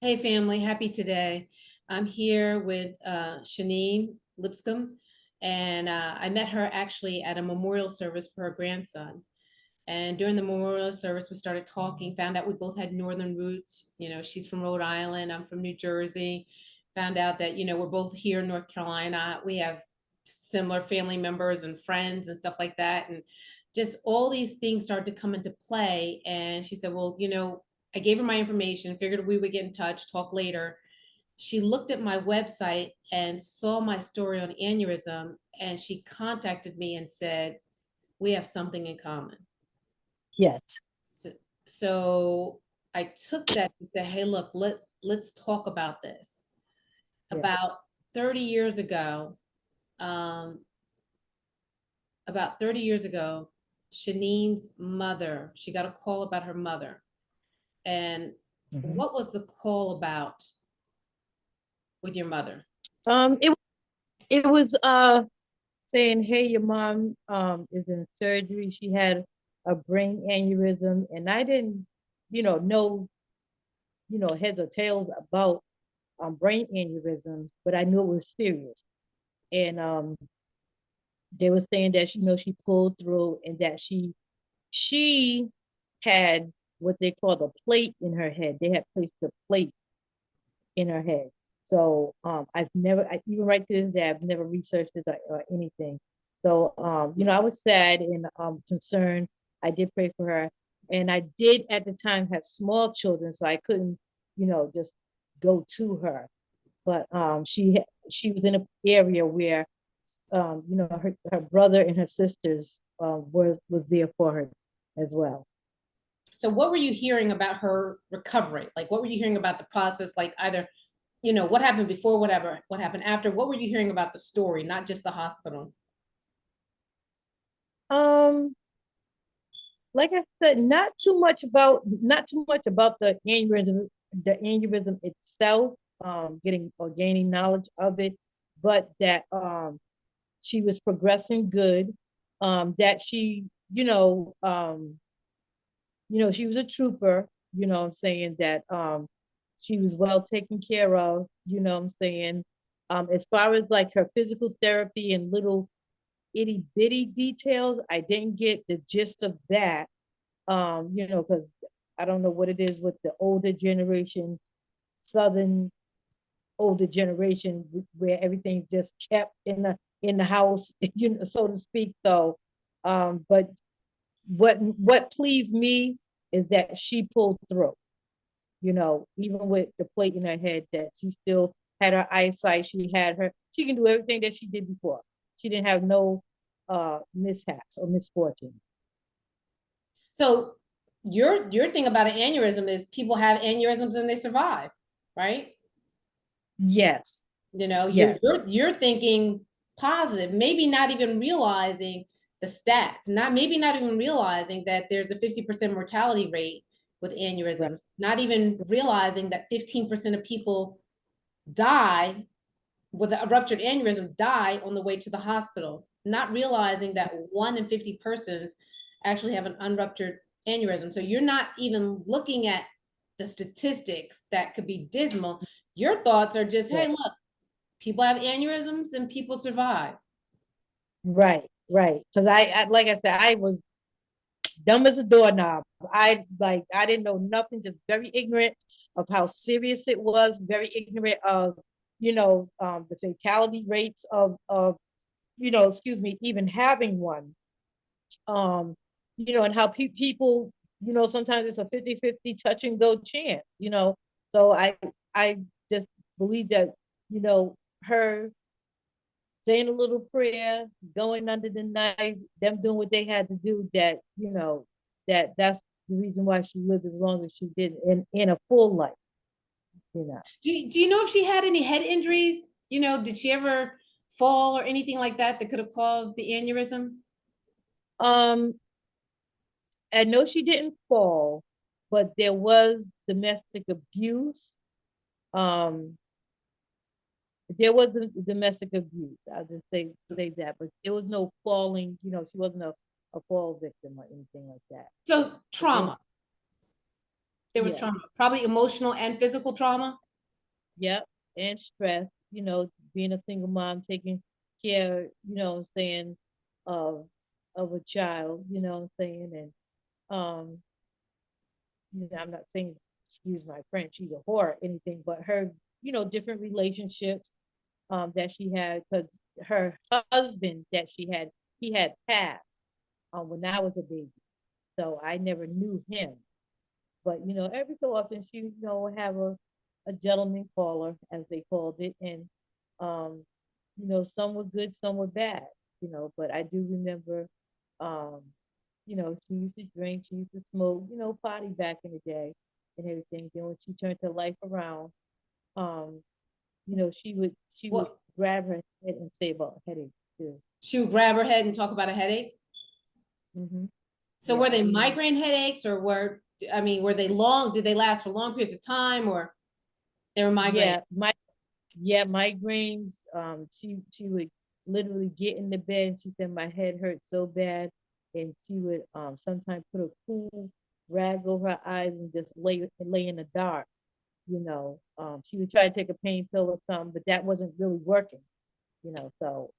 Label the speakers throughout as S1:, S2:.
S1: Hey family, happy today. I'm here with Shaneen Lipscomb, and I met her actually at a memorial service for her grandson. And during the memorial service, we started talking, found out we both had northern roots. She's from Rhode Island, I'm from New Jersey. Found out that, we're both here in North Carolina. We have similar family members and friends and stuff like that. And just all these things started to come into play. And she said, well, I gave her my information, figured we would get in touch, talk later. She looked at my website and saw my story on aneurysm, and she contacted me and said, we have something in common.
S2: Yes.
S1: So, so I took that to say, hey, look, let's talk about this.
S2: Yeah.
S1: About 30 years ago, um, about 30 years ago, Shaneen's mother, she got a call about her mother. And
S2: Mhm.
S1: what was the call about with your mother?
S2: It was saying, hey, your mom is in surgery. She had a brain aneurysm, and I didn't, know, heads or tails about brain aneurysms, but I knew it was serious. And they were saying that she pulled through and that she had what they call the plate in her head. They had placed the plate in her head. So I've never, even right to this day, I've never researched it or anything. So I was sad and concerned. I did pray for her, and I did at the time have small children, so I couldn't, just go to her. But she was in an area where her brother and her sisters was there for her as well.
S1: So what were you hearing about her recovery? Like, what were you hearing about the process? Like, either, what happened before, whatever, what happened after? What were you hearing about the story, not just the hospital?
S2: Um, like I said, not too much about the aneurysm itself, getting or gaining knowledge of it, but that she was progressing good, that she was a trooper, I'm saying that she was well taken care of, I'm saying. As far as like her physical therapy and little itty bitty details, I didn't get the gist of that. Because I don't know what it is with the older generation, Southern older generation, where everything's just kept in the house, so to speak. So, but what pleased me is that she pulled through. Even with the plate in her head, that she still had her eyesight. She can do everything that she did before. She didn't have no mishaps or misfortune.
S1: So your thing about an aneurysm is people have aneurysms and they survive, right?
S2: Yes,
S1: You're
S2: yes,
S1: you're thinking positive, maybe not even realizing the stats, not maybe not even realizing that there's a 50% mortality rate with
S2: right,
S1: aneurysms, not even realizing that 15% of people die with a ruptured aneurysm die on the way to the hospital, not realizing that 1 in 50 persons actually have an unruptured aneurysm. So you're not even looking at the statistics that could be dismal. Your thoughts are just, hey,
S2: right,
S1: look, people have aneurysms and people survive.
S2: right, right. Because like I said, I was dumb as a doorknob. I didn't know nothing, just very ignorant of how serious it was, very ignorant of the fatality rates of excuse me, even having one. um and how people, sometimes it's a 50-50 touch and go chance. So I just believe that, her saying a little prayer, going under the knife, them doing what they had to do, that that's the reason why she lived as long as she did in a full life. you know
S1: Do you know if she had any head injuries? Did she ever fall or anything like that that could have caused the aneurysm?
S2: um I know she didn't fall, but there was domestic abuse. um there was domestic abuse. I'll just say that, but there was no falling. She wasn't a fall victim or anything like that.
S1: So
S2: But there,
S1: trauma. There was
S2: Yeah,
S1: trauma, probably emotional and physical trauma.
S2: yep, and stress. Being a single mom, taking care, saying, of a child. What I'm saying, and I'm not saying excuse my French, she's a whore or anything, but her, different relationships that she had, because her husband that she had, he had passed when I was a baby, so I never knew him. But every so often she, would have a gentleman caller, as they called it, and um, some were good, some were bad, but I do remember, um, she used to drink, she used to smoke, potty back in the day and everything. Then when she turned her life around, um, she would
S1: Well,
S2: grab her head and say about headaches too.
S1: she would grab her head and talk about a headache.
S2: Hmm.
S1: So
S2: Yeah,
S1: were
S2: I
S1: they
S2: do remember.
S1: migraine headaches, or I mean, were they long? Did they last for long periods of time, or they were migraine?
S2: Yeah, migraines. She would literally get in the bed and she said my head hurt so bad, and she would sometimes put a cool rag over her eyes and just lay in the dark. She would try to take a pain pill or something, but that wasn't really working. So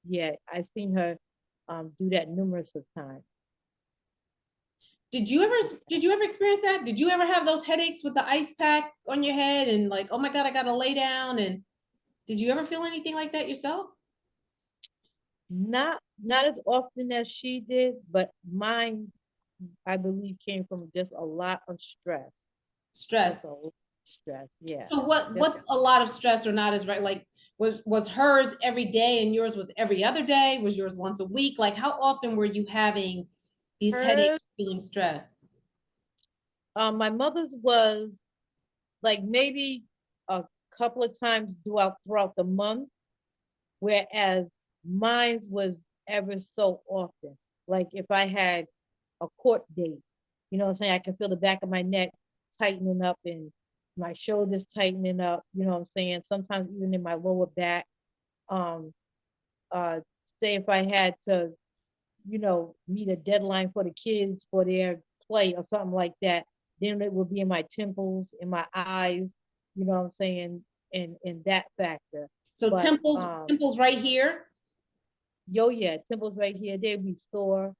S2: yeah, I've seen her do that numerous of times.
S1: Did you ever did you ever experience that? Did you ever have those headaches with the ice pack on your head and like, oh my God, I gotta lay down? And did you ever feel anything like that yourself?
S2: Not as often as she did, but mine, I believe, came from just a lot of stress. Just
S1: Stress.
S2: a lot of stress. Yeah.
S1: So
S2: Just
S1: what's a lot of stress or not is right? Like was hers every day and yours was every other day? Was yours once a week? Like how often were you having these
S2: her.
S1: headaches, feeling stressed?
S2: My mother's was like maybe a couple of times throughout the month, whereas mine was ever so often. Like if I had a court date, what I'm saying, I can feel the back of my neck tightening up and my shoulders tightening up, what I'm saying, sometimes even in my lower back. Um, uh, Say if I had to, meet a deadline for the kids for their play or something like that, then it would be in my temples, in my eyes, what I'm saying, and that factor.
S1: So
S2: But
S1: temples right here.
S2: yo, yeah, temples right here, they'd be sore,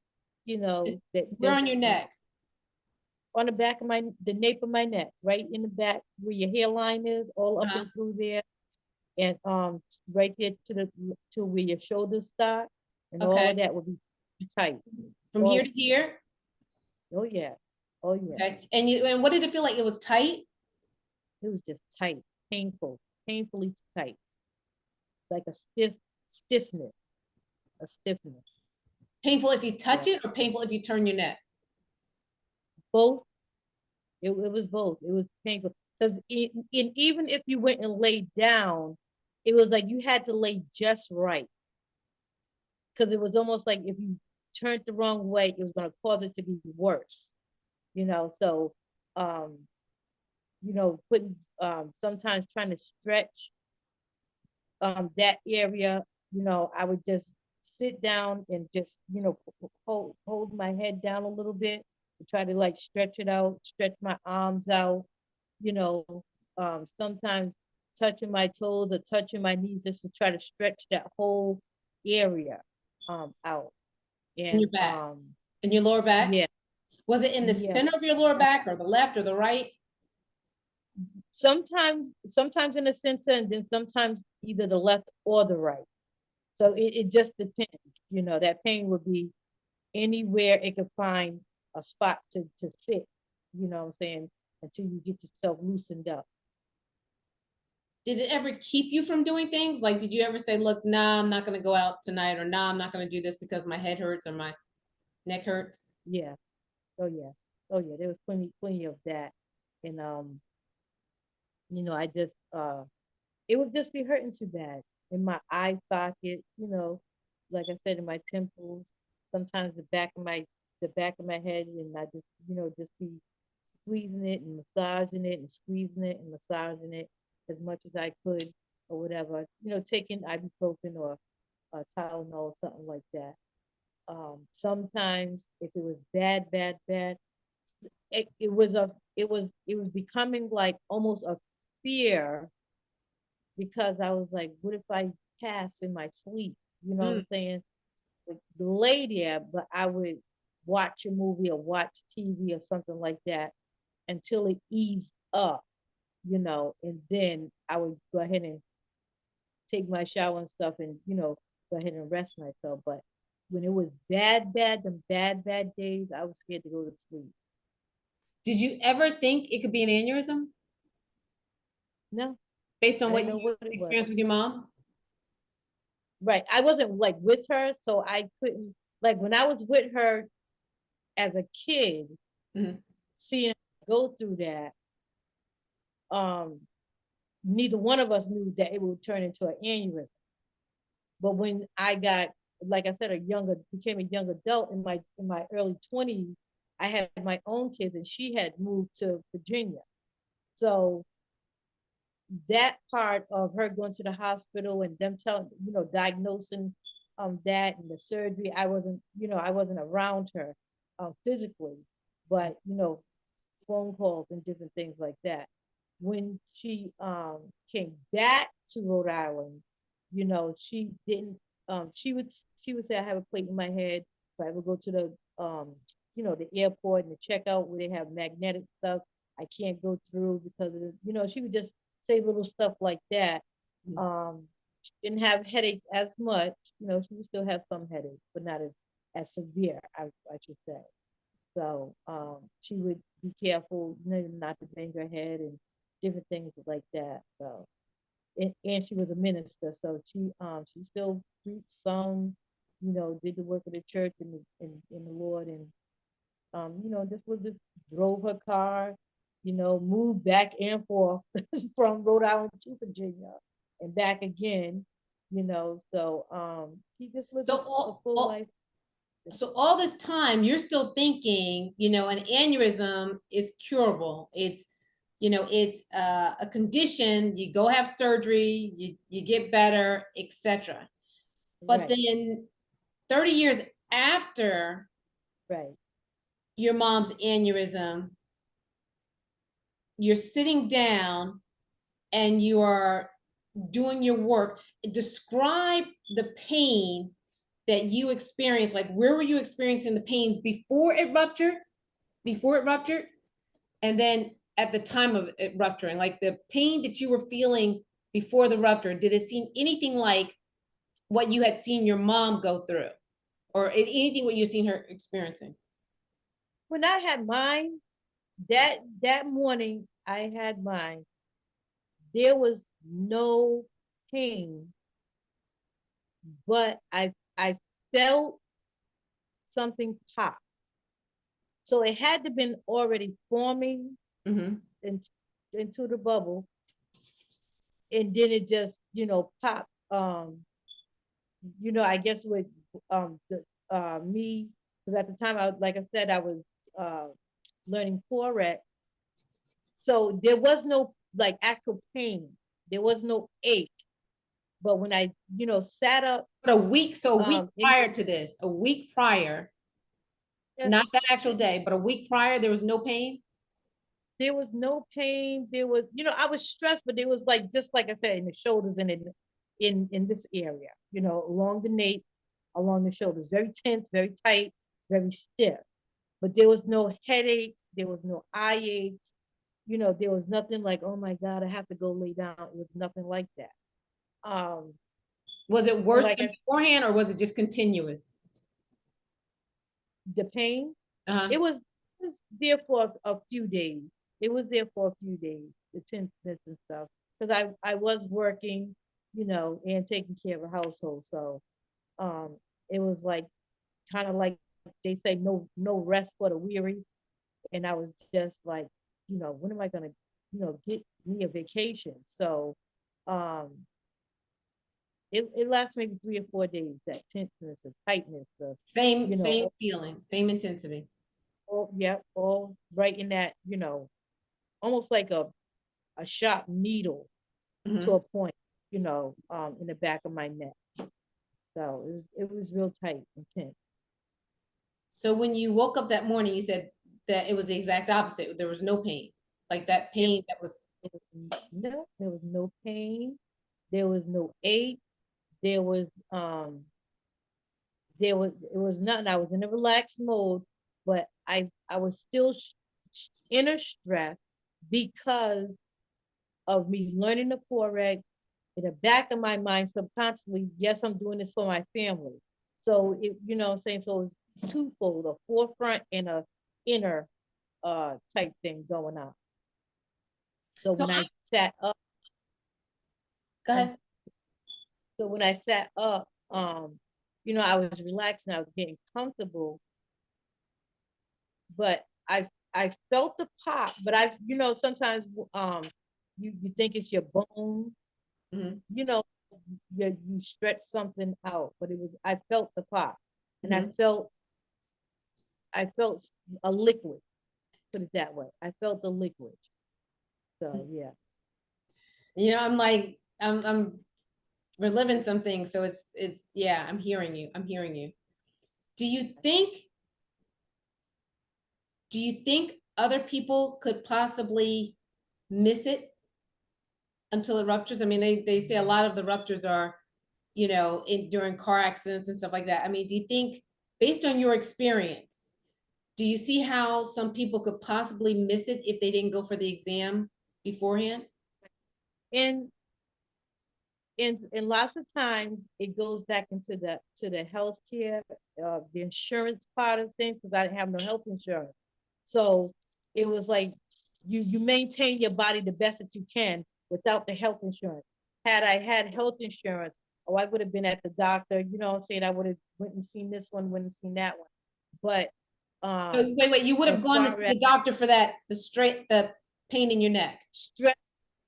S2: that
S1: We're on
S2: just
S1: your neck.
S2: on the back of the nape of my neck, right in the back where your hairline is, all up
S1: Uh,
S2: and through there, and right there to where your shoulders start, and all of
S1: okay.
S2: that would be tight.
S1: From here
S2: All
S1: to here.
S2: Oh yeah, oh yeah.
S1: Okay. And what did it feel like? It was tight,
S2: It was just tight, painful, painfully tight, like stiffness, a stiffness.
S1: painful if you
S2: Yeah,
S1: touch it, or painful if you turn your neck.
S2: both. It was both. It was painful because even if you went and laid down, it was like you had to lay just right, because it was almost like if you turned the wrong way, it was going to cause it to be worse. So um, putting sometimes trying to stretch that area, I would just sit down and just, hold my head down a little bit to try to like stretch it out, stretch my arms out, you know, sometimes touching my toes or touching my knees just to try to stretch that whole area out.
S1: In your
S2: And
S1: back, in your lower back.
S2: yeah,
S1: Was it in the
S2: yeah.
S1: center of your lower back, or the left or the right?
S2: Sometimes in the center, and then sometimes either the left or the right. So it just depends. That pain would be anywhere it could find a spot to sit, what I'm saying, until you get yourself loosened up.
S1: Did it ever keep you from doing things? Like, did you ever say, look, nah, I'm not going to go out tonight, or nah, I'm not going to do this because my head hurts or my neck hurts?
S2: Yeah. Oh yeah. Oh yeah. There was plenty of that. And I just it would just be hurting too bad in my eye socket, like I said, in my temples, sometimes the back of my head, and I just, just be squeezing it and massaging it and squeezing it and massaging it as much as I could or whatever, taking ibuprofen or Tylenol or something like that. Sometimes if it was bad, bad, bad, it was becoming like almost a fear, because I was like, what if I pass in my sleep? You know what
S1: Mm.
S2: I'm saying? Like, lay there, but I would watch a movie or watch TV or something like that until it eased up, and then I would go ahead and take my shower and stuff, and go ahead and rest myself. But when it was bad, them bad days, I was scared to go to sleep.
S1: Did you ever think it could be an aneurysm
S2: No,
S1: based on
S2: I
S1: what
S2: didn't
S1: you
S2: know what it was.
S1: experienced with your mom?
S2: Right. I wasn't like with her, so I couldn't, like, when I was with her as a kid,
S1: Mhm.
S2: seeing her go through that, um, neither one of us knew that it would turn into an aneurysm. But when I got, like I said, became a young adult in my early 20s, I had my own kids, and she had moved to Virginia. So that part of her going to the hospital and them telling, diagnosing that and the surgery, I wasn't around her physically, but phone calls and different things like that. When she came back to Rhode Island, she didn't she would say, I have a plate in my head. If I would go to the airport and the checkout where they have magnetic stuff, I can't go through because of she would just say little stuff like that. She didn't have headaches as much. She would still have some headaches, but not as severe, I should say. So she would be careful, not to bang her head and different things like that. So and she was a minister, so she still preached, sung, did the work of the church and the Lord, and just drove her car, moved back and forth from Rhode Island to Virginia and back again, so she just lived
S1: So
S2: a full life.
S1: all this time, you're still thinking, an aneurysm is curable. It's a condition. You go have surgery, you get better, etc. But
S2: Right,
S1: then 30 years after
S2: right,
S1: your mom's aneurysm, you're sitting down and you are doing your work. Describe the pain that you experienced. Like, where were you experiencing the pains before it ruptured? Before it ruptured, and then at the time of it rupturing, like the pain that you were feeling before the rupture, did it seem anything like what you had seen your mom go through, or anything what you've seen her experiencing?
S2: when I had mine, that morning I had mine, there was no pain, but I felt something pop. So it had to been already forming
S1: Mm-hmm.
S2: in, into the bubble, and then it just popped. I guess with me, because at the time, like I said, I was uh learning Forex, so there was no like actual pain, there was no ache. But when I sat up,
S1: But a week
S2: in
S1: prior to this, a week prior,
S2: yeah,
S1: not that actual day, but a week prior, there was no pain.
S2: there was no pain. There was, I was stressed, but there was like, just like I said, in the shoulders and in this area, along the nape, along the shoulders, very tense, very tight, very stiff. But there was no headache. There was no eye aches. There was nothing like, oh my God, I have to go lay down. It was nothing like that. Um,
S1: Was it
S2: and
S1: worse
S2: like
S1: than beforehand, or was it just continuous?
S2: the pain,
S1: Uh-huh.
S2: it was there for a few days. It was there for a few days, the tenseness and stuff. Because I was working, and taking care of a household. So um it was like kind of like they say, no rest for the weary. And I was just like, when am I gonna, get me a vacation? So um it lasts maybe 3 or 4 days, that tenseness, the tightness, the
S1: Same,
S2: you know,
S1: same feeling, same intensity.
S2: all right in that, almost like a sharp needle to
S1: Mhm.
S2: a point, in the back of my neck. So it was real tight and tense.
S1: So when you woke up that morning, you said that it was the exact opposite. There was no pain. Like that
S2: There,
S1: pain that was,
S2: no, there was no pain. There was no ache. There was it was nothing. I was in a relaxed mode, but I was still inner stress because of me learning the forex. In the back of my mind, subconsciously, yes, I'm doing this for my family. So it, you know what I'm saying? So it's twofold, a forefront and a inner type thing going on. So
S1: so
S2: when I sat up,
S1: go
S2: um,
S1: ahead.
S2: so when I sat up, I was relaxed and I was getting comfortable, but I felt the pop, but sometimes you think it's your bone,
S1: Hmm.
S2: you know, you stretch something out, but I felt the pop, and
S1: Hmm.
S2: I felt a liquid, put it that way. I felt the liquid. So yeah.
S1: I'm like, I'm reliving something. So it's, yeah, I'm hearing you. I'm hearing you. Do you think, do you think other people could possibly miss it until it ruptures? I mean, they say a lot of the ruptures are, during car accidents and stuff like that. I mean, do you think, based on your experience, do you see how some people could possibly miss it if they didn't go for the exam beforehand?
S2: And and lots of times it goes back into the healthcare, the insurance part of things, because I didn't have no health insurance. So it was like you maintain your body the best that you can without the health insurance. Had I had health insurance, oh, I would have been at the doctor. You know what I'm saying? I would have went and seen this one, went and seen that one. But
S1: Wait, you would have
S2: as
S1: gone to
S2: far
S1: see
S2: as
S1: the doctor for that, the pain in your neck.
S2: stress,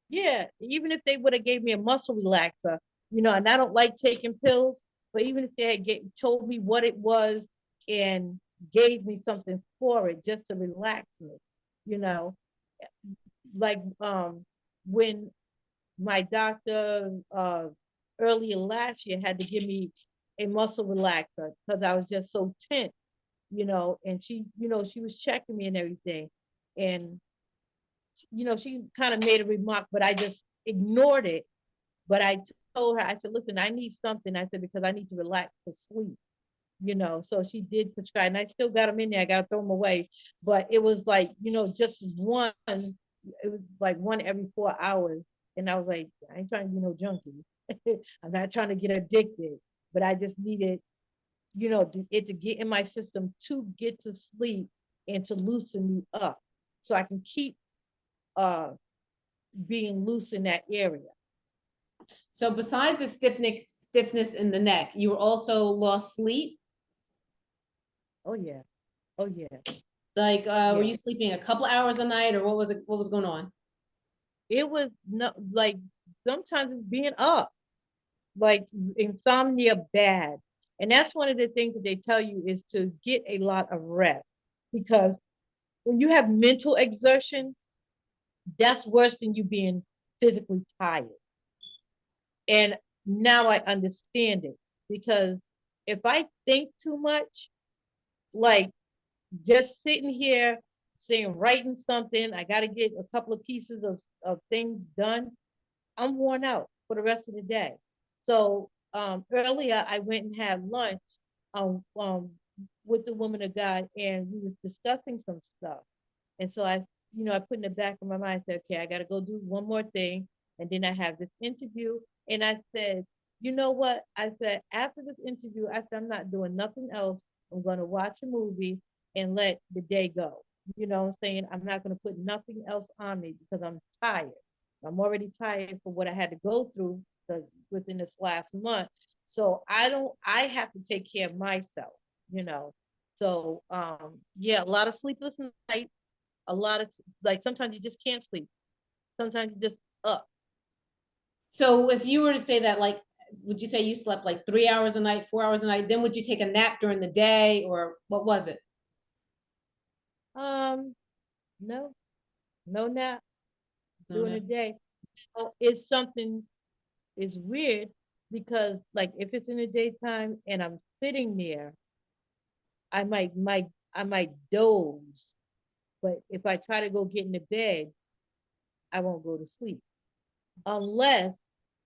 S2: yeah, even if they would have gave me a muscle relaxer, and I don't like taking pills, but even if they had told me what it was and gave me something for it just to relax me, you know, like when my doctor earlier last year had to give me a muscle relaxer because I was just so tense, and she was checking me and everything. And she kind of made a remark, but I just ignored it. But I told her, I said, listen, I need something. I said, because I need to relax for sleep, So she did prescribe, and I still got them in there. I got to throw them away. But it was like, just one, it was like one every 4 hours. And I was like, I ain't trying to be no junkie. I'm not trying to get addicted, but I just needed, it to get in my system to get to sleep and to loosen me up so I can keep uh being loose in that area.
S1: So besides the stiffness in the neck, you were also lost sleep.
S2: Oh yeah. Oh yeah.
S1: Like, were
S2: Yeah.
S1: you sleeping a couple hours a night, or what was it? What was going on?
S2: It was no like sometimes it's being up, like insomnia bad. And that's one of the things that they tell you is to get a lot of rest because when you have mental exertion, that's worse than you being physically tired. And now I understand it because if I think too much, like just sitting here saying writing something, I got to get a couple of pieces of things done, I'm worn out for the rest of the day. So earlier I went and had lunch um, um, with the woman of God, and we was discussing some stuff. And so I put in the back of my mind, I said, okay, I got to go do one more thing. And then I have this interview. And I said, you know what? I said, after this interview, I said, I'm not doing nothing else. I'm going to watch a movie and let the day go. You know what I'm saying? I'm not going to put nothing else on me because I'm tired. I'm already tired for what I had to go through within this last month. So I have to take care of myself, you know. So yeah, a lot of sleepless nights, a lot of like sometimes you just can't sleep. Sometimes you just up.
S1: So if you were to say that, like, would you say you slept like 3 hours a night, 4 hours a night? Then would you take a nap during the day, or what was it?
S2: Um, no, no nap
S1: No,
S2: during
S1: no.
S2: the day. Oh, it's something it's weird because like if it's in the daytime and I'm sitting there, I might doze. But if I try to go get into bed, I won't go to sleep unless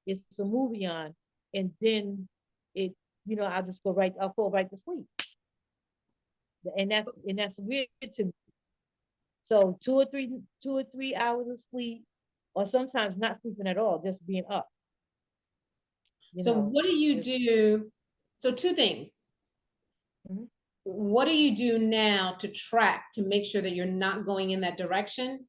S2: it's a movie on, and then it, I'll just I'll fall right to sleep, and that's weird to me. So 2 or 3 hours of sleep, or sometimes not sleeping at all, just being up. You
S1: So
S2: know,
S1: what do you
S2: just,
S1: do? So two things.
S2: mhm.
S1: What do you do now to track to make sure that you're not going in that direction?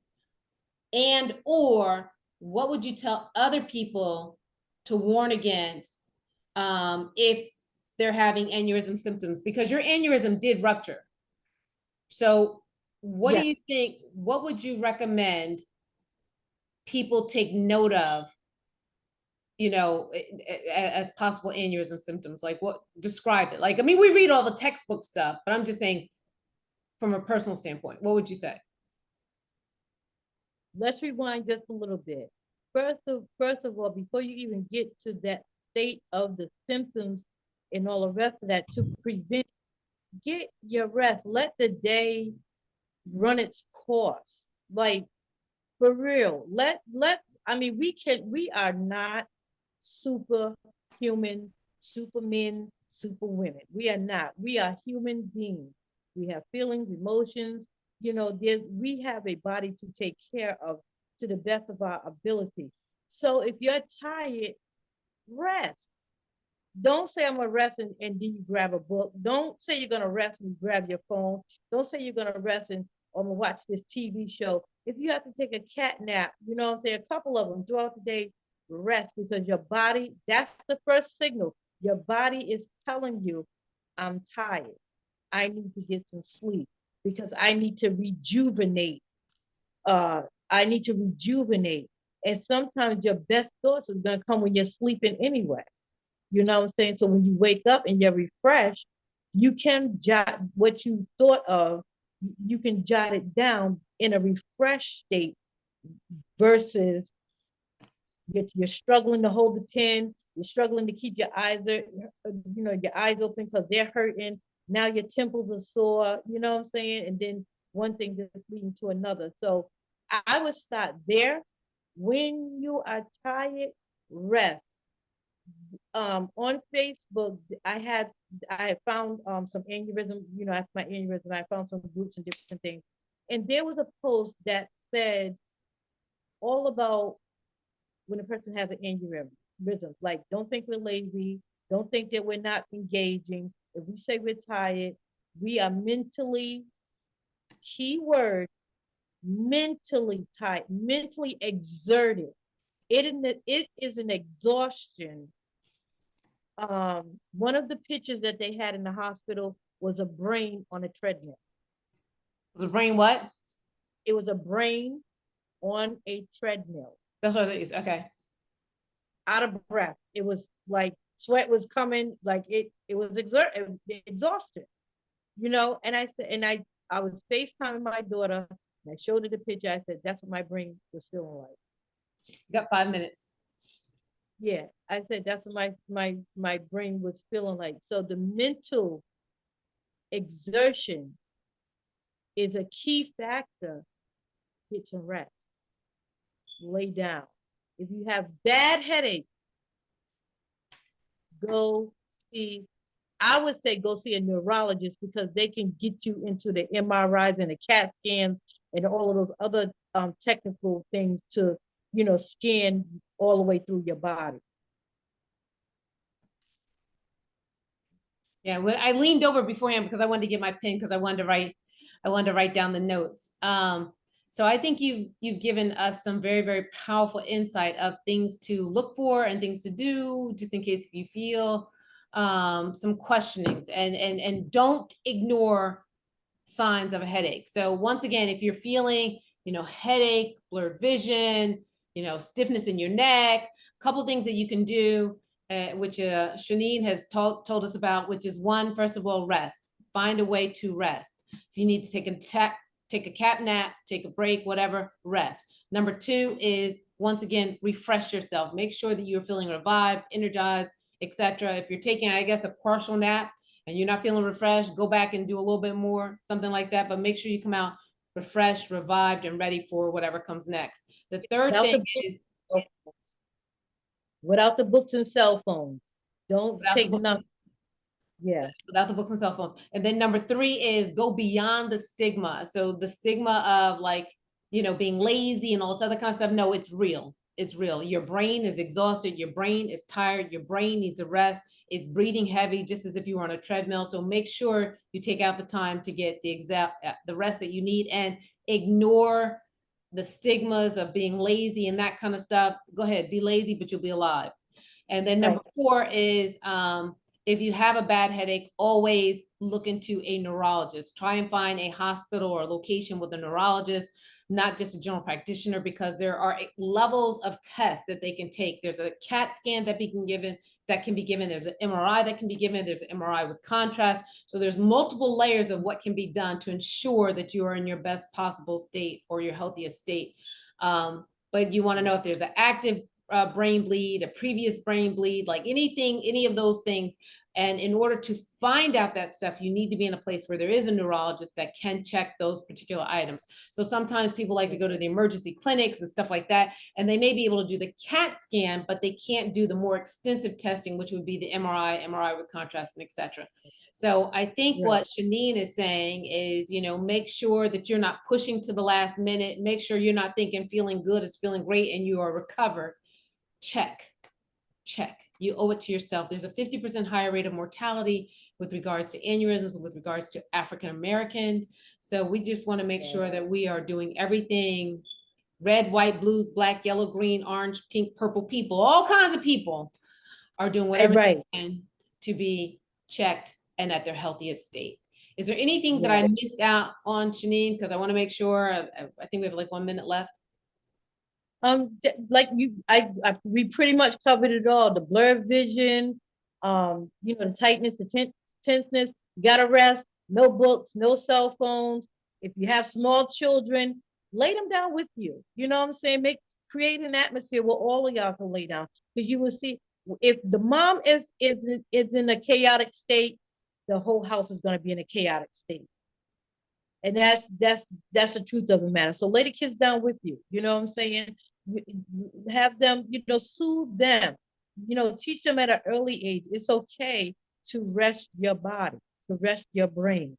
S1: And or what would you tell other people to warn against if they're having aneurysm symptoms? Because your aneurysm did rupture. So what do
S2: Yeah.
S1: you think? What would you recommend people take note of, as possible aneurysm symptoms? Like what, describe it. Like, I mean, we read all the textbook stuff, but I'm just saying from a personal standpoint, what would you say?
S2: Let's rewind just a little bit. First of all, before you even get to that state of the symptoms and all the rest of that, to prevent, get your rest. Let the day run its course. Like, for real. I mean, we are not superhuman, supermen, superwomen. We are not. We are human beings. We have feelings, emotions. We have a body to take care of to the best of our ability. So if you're tired, rest. Don't say I'm gonna rest and then you grab a book. Don't say you're gonna rest and you grab your phone. Don't say you're gonna rest and I'm gonna watch this TV show. If you have to take a cat nap, what I'm saying, a couple of them throughout the day, rest, because your body, that's the first signal. Your body is telling you, I'm tired. I need to get some sleep because I need to rejuvenate. Uh, I need to rejuvenate. And sometimes your best thoughts is gonna come when you're sleeping anyway. You know what I'm saying? So when you wake up and you're refreshed, you can jot what you thought of, you can jot it down in a refreshed state versus you're struggling to hold the pen, you're struggling to keep your eyes open because they're hurting. Now your temples are sore, you know what I'm saying? And then one thing just leading to another. So I would start there. When you are tired, rest. On Facebook, I found some aneurysm, after my aneurysm, I found some groups and different things. And there was a post that said all about when a person has an aneurysm, like, don't think we're lazy, don't think that we're not engaging. If we say we're tired, we are mentally, keyword, mentally tired, mentally exerted. It is an exhaustion. One of the pictures that they had in the hospital was a brain on a treadmill.
S1: Was the brain what?
S2: It was a brain on a treadmill,
S1: That's what I thought you said. Okay.
S2: out of breath. It was like sweat was coming, like it was exhaustion, And I said, I was FaceTiming my daughter, and I showed her the picture. I said, that's what my brain was feeling like.
S1: You got 5 minutes.
S2: Yeah, I said that's what my brain was feeling like. So the mental exertion is a key factor. Get some rest, lay down. If you have bad headache, go see, I would say go see a neurologist because they can get you into the MRIs and the CAT scans and all of those other technical things to, scan all the way through your body.
S1: Yeah, when I leaned over beforehand because I wanted to get my pen because I wanted to write down the notes. So I think you've given us some very, very powerful insight of things to look for and things to do, just in case if you feel some questionings, and don't ignore signs of a headache. So once again, if you're feeling, headache, blurred vision, stiffness in your neck, a couple things that you can do, which Shaneen has told us about, which is one, first of all, rest. Find a way to rest. If you need to take a cat nap, take a break, whatever, rest. Number two is, once again, refresh yourself. Make sure that you're feeling revived, energized, etc. If you're taking, I guess, a partial nap and you're not feeling refreshed, go back and do a little bit more, something like that. But make sure you come out refreshed, revived, and ready for whatever comes next. The third
S2: Without
S1: thing
S2: the
S1: is
S2: without the books and cell phones. Don't
S1: without the
S2: take
S1: books
S2: nothing. Yeah.
S1: without the books and cell phones. And then number three is go beyond the stigma. So the stigma of like, being lazy and all this other kind of stuff. No, it's real. It's real. Your brain is exhausted. Your brain is tired. Your brain needs a rest. It's breathing heavy, just as if you were on a treadmill. So make sure you take out the time to get the rest that you need, and ignore the stigmas of being lazy and that kind of stuff. Go ahead, be lazy, but you'll be alive. And then number
S2: Right.
S1: four is if you have a bad headache, always look into a neurologist. Try and find a hospital or a location with a neurologist, not just a general practitioner, because there are levels of tests that they can take. There's a CAT scan that can be given. There's an MRI that can be given. There's an MRI with contrast. So there's multiple layers of what can be done to ensure that you are in your best possible state or your healthiest state. But you want to know if there's an active brain bleed, a previous brain bleed, like any of those things. And in order to find out that stuff, you need to be in a place where there is a neurologist that can check those particular items. So sometimes people like to go to the emergency clinics and stuff like that, and they may be able to do the CAT scan, but they can't do the more extensive testing, which would be the MRI with contrast, and etc. So I think
S2: Right.
S1: what Shaneen is saying is, make sure that you're not pushing to the last minute. Make sure you're not thinking feeling good is feeling great and you are recovered. Check. You owe it to yourself. There's a 50% higher rate of mortality with regards to aneurysms, with regards to African Americans. So we just want to make sure that we are doing everything. Red, white, blue, black, yellow, green, orange, pink, purple people, all kinds of people are doing whatever
S2: Right.
S1: they can to be checked and at their healthiest state. Is there anything that
S2: Yeah.
S1: I missed out on, Shaneen? Because I want to make sure. I think we have like 1 minute left.
S2: Like we pretty much covered it all. The blurred vision, the tightness, the tenseness. You gotta rest. No books, no cell phones. If you have small children, lay them down with you. You know what I'm saying? Create an atmosphere where all of y'all can lay down, because you will see if the mom is in a chaotic state, the whole house is going to be in a chaotic state. And that's the truth of the matter. So lay the kids down with you. You know what I'm saying? Have them, soothe them. Teach them at an early age. It's okay to rest your body, to rest your brain.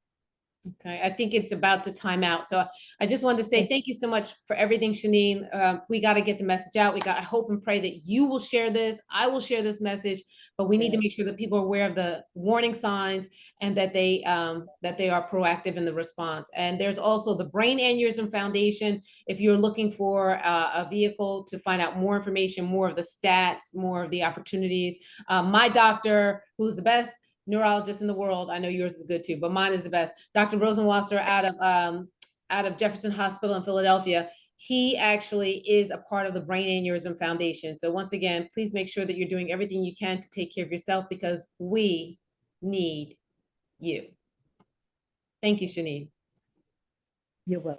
S1: Okay, I think it's about to time out. So I just wanted to say thank you so much for everything, Shaneen. We got to get the message out. I hope and pray that you will share this. I will share this message, but we need to make sure that people are aware of the warning signs and that they are proactive in the response. And there's also the Brain Aneurysm Foundation. If you're looking for a vehicle to find out more information, more of the stats, more of the opportunities, my doctor, who's the best neurologist in the world. I know yours is good too, but mine is the best. Dr. Rosenwasser out of Jefferson Hospital in Philadelphia. He actually is a part of the Brain Aneurysm Foundation. So once again, please make sure that you're doing everything you can to take care of yourself, because we need you. Thank you, Shaneen.
S2: You're welcome.